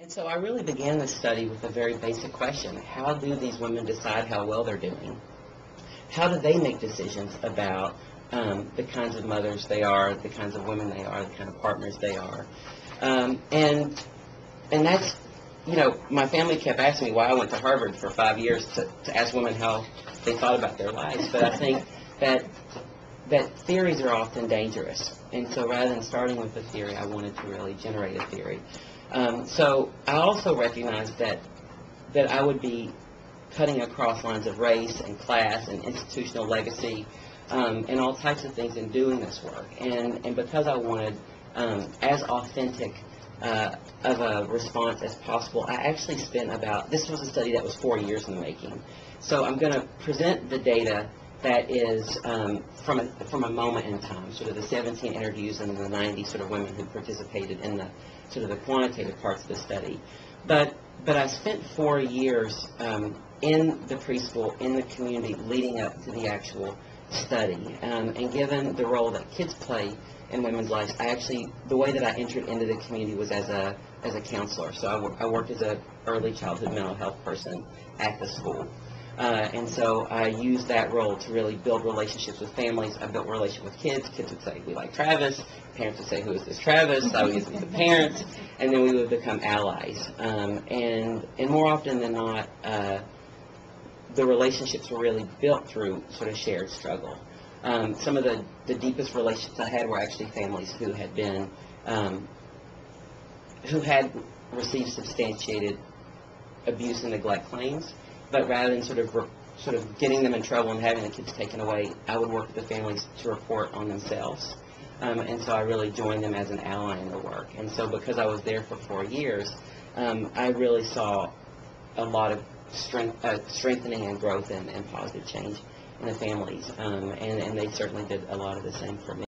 And so I really began this study with a very basic question. How do these women decide how well they're doing? How do they make decisions about the kinds of mothers they are, the kinds of women they are, the kind of partners they are? And that's, my family kept asking me why I went to Harvard for 5 years to ask women how they thought about their lives. But I think that theories are often dangerous. And so rather than starting with a theory, I wanted to really generate a theory. So I also recognized that I would be cutting across lines of race and class and institutional legacy and all types of things in doing this work. And because I wanted as authentic of a response as possible, I actually spent this was a study that was 4 years in the making. So I'm going to present the data that is from a moment in time, sort of the 17 interviews and the 90 sort of women who participated in the sort of the quantitative parts of the study. But I spent 4 years in the preschool, in the community, leading up to the actual study. And given the role that kids play in women's lives, the way that I entered into the community was as a counselor. So I worked as an early childhood mental health person at the school. And so I used that role to really build relationships with families. I built a relationship with kids. Kids would say, we like Travis. Parents would say, who is this Travis? I would use it with the parents. And then we would become allies. And more often than not, the relationships were really built through sort of shared struggle. Some of the deepest relationships I had were actually families who had been, who had received substantiated abuse and neglect claims. But rather than sort of getting them in trouble and having the kids taken away, I would work with the families to report on themselves. And so I really joined them as an ally in the work. And so because I was there for 4 years, I really saw a lot of strengthening and growth and positive change in the families. And they certainly did a lot of the same for me.